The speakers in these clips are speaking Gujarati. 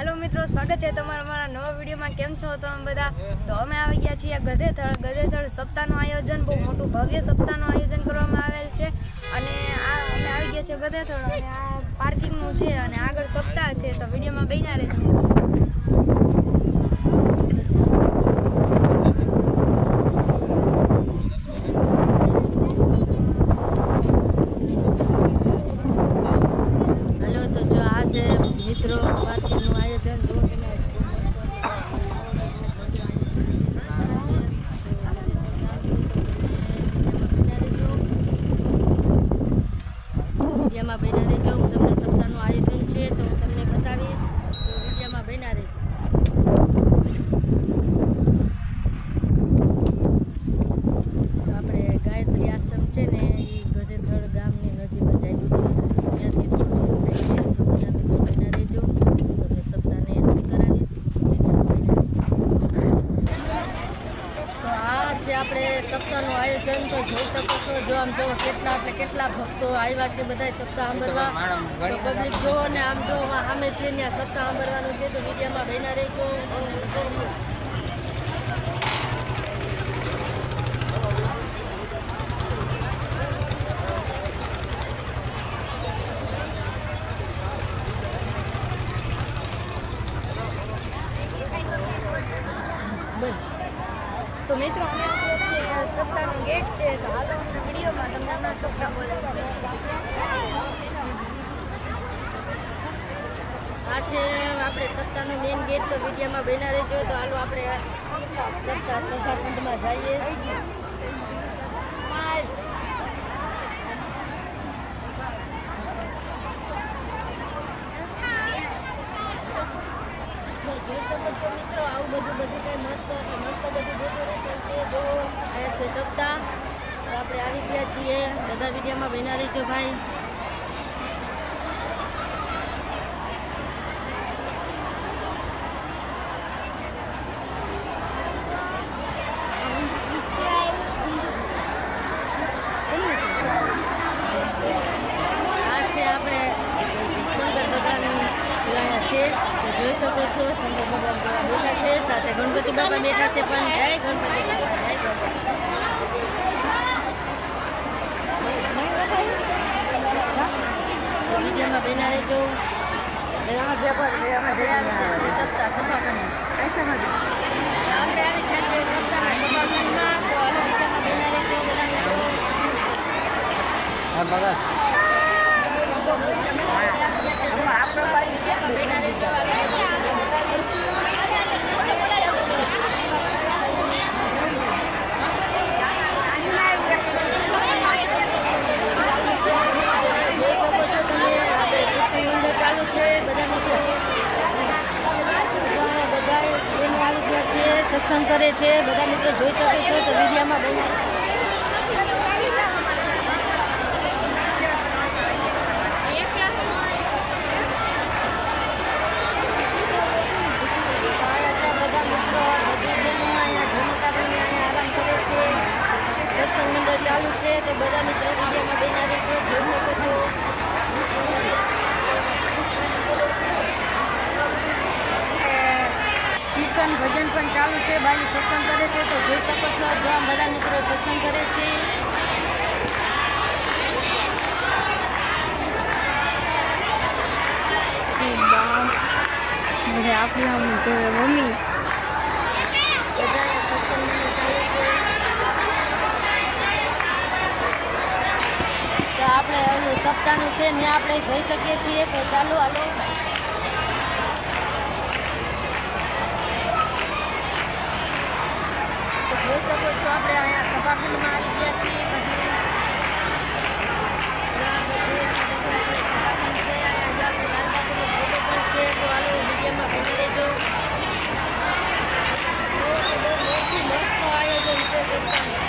હેલો મિત્રો, સ્વાગત છે તમારા અમારા નવા વિડીયોમાં. કેમ છો તમે બધા? તો અમે આવી ગયા છીએ ગધેથળ સપ્તાહનું આયોજન, બહુ મોટું ભવ્ય સપ્તાહનું આયોજન કરવામાં આવેલ છે. અને અમે આવી ગયા છીએ ગધેથળ, અને આ પાર્કિંગનું છે અને આગળ સપ્તાહ છે. તો વિડીયોમાં બન્યા રહેજો. મિત્રો પાર્કિંગનું આયોજન વિડીયોમાં બન્યા રહેજો. હું તમને સપ્તાહનું આયોજન છે તો હું તમને બતાવીશ. વિડીયોમાં બન્યા રહેજો. તો આપણે ગાયત્રી આશ્રમ છે ને એ ગધેથળ ગામની નજીક જ આવ્યું છે. ત્યાંથી થોડું થાય છે. તો બધા મિત્રો બન્યા રહેજો. તમને સપ્તાહને એન્ટ્રી કરાવીશ. તો આ છે આપણે સપ્તાહનું આયોજન. તો જોઈ શકો છો, જો આમ જોવો કેટલા ભક્તો આવ્યા છે બધા સપ્તાહ સાંભળવા. તો પબ્લિક જોવો ને આમ જો સામે છે ત્યાં સપ્તાહ સાંભળવાનું છે. તો વિડીયોમાં બન્યા રહેજો. તો મિત્રો અમે સપ્તાહનો ગેટ છે. તો હાલો વિડીયોમાં તમને હમણાં સપ્તાહ બોલે. આ છે આપણે સપ્તાહનો મેઇન ગેટ. તો વિડીયોમાં બન્યા રહેજો. તો હાલો આપણે સપ્તાહ સભાખંડમાં જઈએ. જોઈ શકો છો મિત્રો, આવું બધું કંઈ મસ્ત બધું ડેકોરેશન છે. જો અહીંયા છે સપ્તાહ. તો આપણે આવી ગયા છીએ. બધા વિડીયોમાં બન્યા રહેજો ભાઈ. આ છે આપણે શંકર ભગવાન છે. જોઈ શકો છો, શંકર ભગવાન બેઠા છે, સાથે ગણપતિ બાપા બેઠા છે. પણ જય ગણપતિ બાપા, જય ગણપતિ. વિડીયોમાં બન્યા રહેજો. સપ્તાહ સભાખંડ આપણે આવી ગયા છે સપ્તાહના સભાખંડમાં. તો વિડીયોમાં બન્યા રહેજો બધા મિત્રો. ચાલુ છે બધા મિત્રો. બધા બહેનો આવી ગયા છે, સત્સંગ કરે છે. બધા મિત્રો જોઈ શકે છો. તો વિડીયોમાં બન્યા સત્સંગ મંડળ ચાલુ છે. તો બધા મિત્રો વિડીયોમાં બન્યા રહેજો. જોઈ શકો છો. કીર્તન ભજન પણ ચાલુ છે. બાઈ સત્સંગ કરે છે. તો જોઈ શકો છો, જો આમ બધા મિત્રો સત્સંગ કરે છે. આપણી આમ જોવે મમ્મી. આપણે સપ્તાહનું છે ને આપણે જઈ શકીએ છીએ. તો ચાલો હાલો. તો જોઈ શકો છો, આપણે અહીંયા સભાખંડમાં આવી ગયા છીએ. બધું છે. તો હાલો વિડીયોમાં બની રહેજો. મસ્ત આયોજન છે સપ્તાહનું.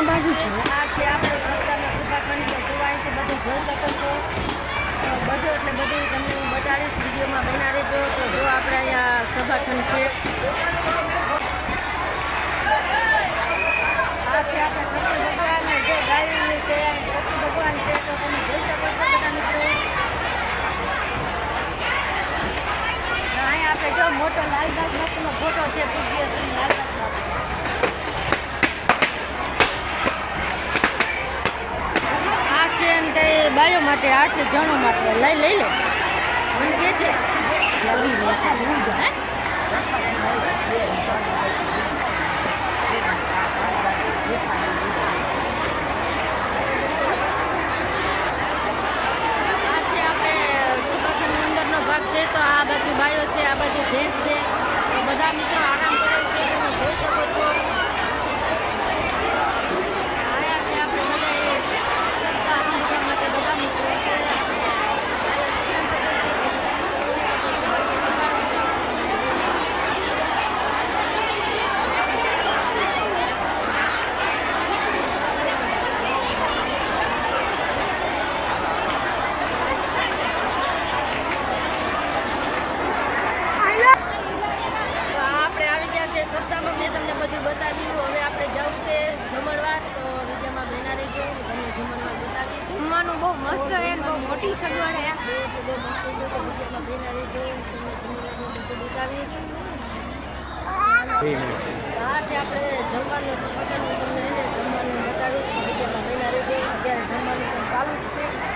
આ બાજુ છે આ છે આપણે સપ્તાહનો સભાખંડ છે જોવાય છે બધું જોઈ શકો છો બધું એટલે બધું તમને હું બતાડીશ વિડીયોમાં બના રહેજો તો જો આપણે અહીંયા સભાખંડ છે આ છે આપણે કૃષ્ણ ભગવાન ને જે ગાયું છે કૃષ્ણ ભગવાન છે તો તમે જોઈ શકો છો બધા મિત્રો અહીંયા આપણે જો મોટો લાલદાસ બાપુનો ફોટો છે પૂજ્ય શ્રી લાલદાસ બાપુ આ છે એમ કઈ બાયો માટે આ છે જણો માટે લઈ લે મને કે છે લવરી લે હે છે તો આ બાજુ ભાઈઓ છે આ બાજુ જેન્ટ્સ છે તો બધા મિત્રો આરામ કરે છે તમે જોઈ શકો છો આયા છે આપણે બધા માટે બધા મિત્રો છે સપ્તાહમાં મેં તમને બધું બતાવ્યું હવે આપણે જવું છે જમણવાર તો વિડીયોમાં બના રહેજો તમને જમણવાર બતાવીશ જમવાનું બહુ મસ્ત છે બહુ મોટી સગવડ છે બહુ મસ્ત છે તો વિડીયોમાં બના રહેજો તમને જમણવાર બધું બતાવીશ હા છે આપણે જમવાનું પગનું તમને એને જમવાનું બતાવીશ તો વિડીયોમાં બના રહેજો અત્યારે જમવાનું પણ ચાલુ જ છે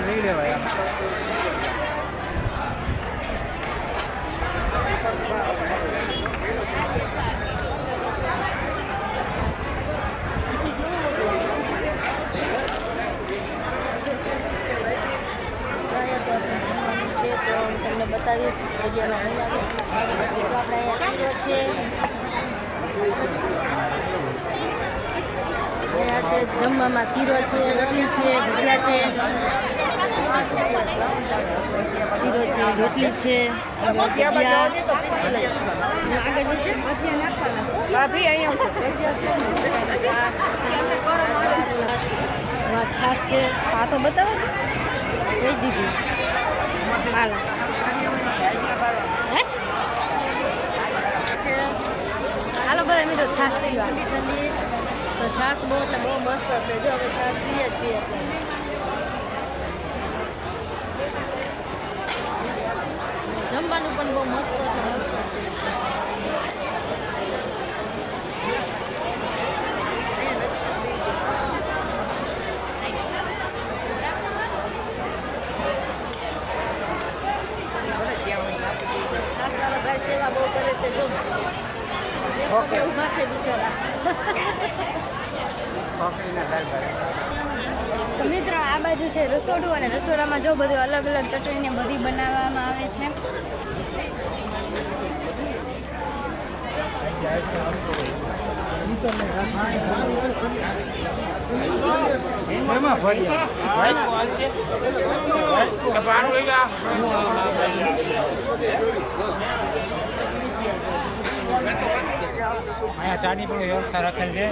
લઈ લેવાય તમને બતાવીશ વિડીયોમાં આપણે અહીંયા શીરો છે જમવામાં શીરો છે રોટલી છે ભજીયા છે શીરો છે રોટલી છે આગળ વેચે છાશ છે આ તો બતાવો કહી દીધું હાલો હે હાલો બધા મિત્રો છાશ પીવા ઠંડી તો છાશ બહુ એટલે બહુ મસ્ત હશે જો અમે છાશ પીએ છીએ જમવાનું પણ બહુ મસ્ત એટલે મસ્ત છે છાશવાળો ભાઈ સેવા બહુ કરે છે જો ઊભા છે બિચારા તો મિત્રો આ બાજુ છે રસોડું અને રસોડામાં જો બધું અલગ અલગ ચટણીને બધી બનાવવામાં આવે છે અહીંયા ચાની પણ વ્યવસ્થા રાખેલ છે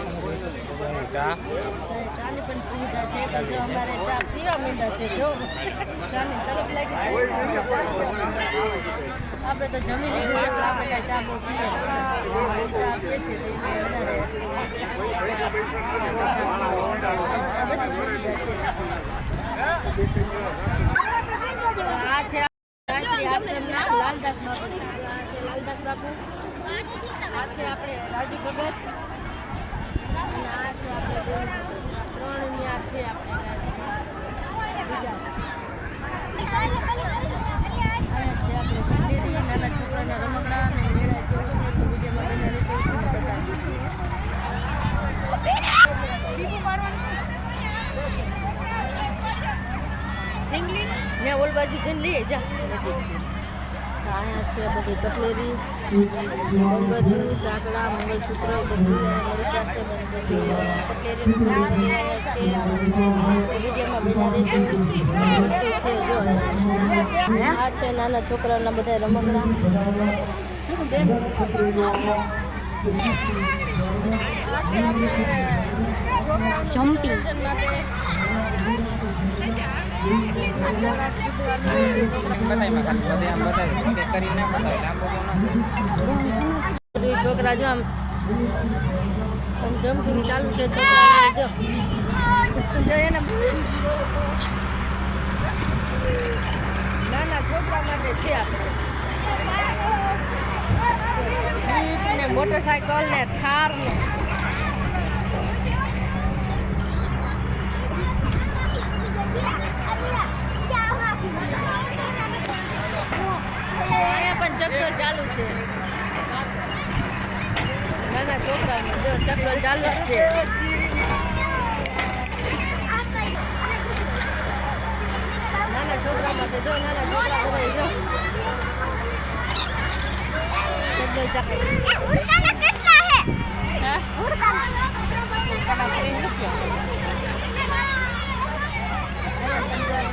ચાની પણ સુવિધા છે તો જો અમારે ચા પીવા માંડ્યા છે જો ચાની તરફ લાગી આપણે તો જમી લીધું છે તો આપણે કાંઈ ચા બહુ પીએ ચા પીએ છીએ તે વધારે બધી સુવિધા છે આ છે ગાયત્રી આશ્રમના લાલદાસ બાપુ લાલદાસ બાપુ આ છે આપણે રાજુ ભગત અને આ છે આપણે ત્રણ ત્યાં છે આપણે નાના છોકરાના રમકડા અને મેળા જેવું છે તો વિડીયોમાં બને રહેજો હું બતાવીશ ને ઓલ બાજુ જઈને લઈએ જા અહીંયા આ છે બધી કટલેરી બંગડી સાંકડા મંગળસૂત્ર બધું મરચા છે બધું કટલેરી છે વિડીયોમાં બનાવી છે જો આ છે નાના છોકરાઓના બધા રમકડા જમ્પિંગ બધું છોકરા જો આમ જમ્પિંગ ચાલુ છે છોકરા જો એને નાના છોકરા માટે છે આપણે ને મોટરસાયકલ ને થાર ને અહીંયા પણ ચક્કર ચાલુ છે નાના છોકરાને જો ચક્કર ચાલુ જ છે નાના છોકરા માટે જો નાના છોકરા બધા જો ચક્કર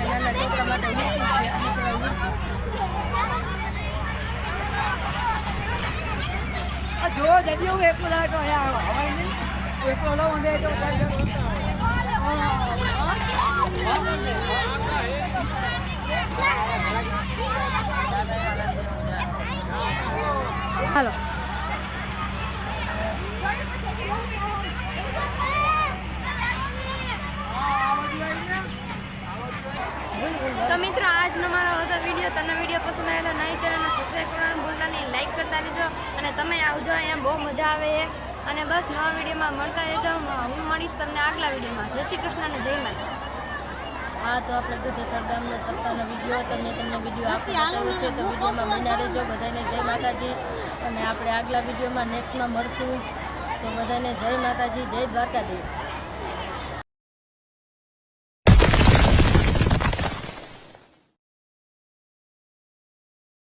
નાના છોકરા માટે જો જલ્દી હું એકલો લાવતો હવાઈ નહીં એકલો લાવું દે તો હાલો તો મિત્રો આજનો મારો હતો વિડીયો. તમને વિડીયો પસંદ આવેલો નહીં ચેનલને સબસ્ક્રાઈબ કરવાનું ભૂલતા નહીં, લાઈક કરતા રહેજો અને તમે આવજો, અહીંયા બહુ મજા આવે છે. અને બસ નવા વિડીયોમાં મળતા રહેજો. હું મળીશ તમને આગલા વિડીયોમાં. જય શ્રી કૃષ્ણ અને જય માતા. હા તો આપણે ગધેથર ગામનો સપ્તાહનો વિડીયો હતો, મેં તમને વિડીયો બતાવ્યો છે તો વિડીયોમાં બન્યા રહેજો. બધાને જય માતાજી અને આપણે આગલા વિડીયોમાં નેક્સ્ટમાં મળશું. તો બધાને જય માતાજી, જય દ્વારકાધીશ.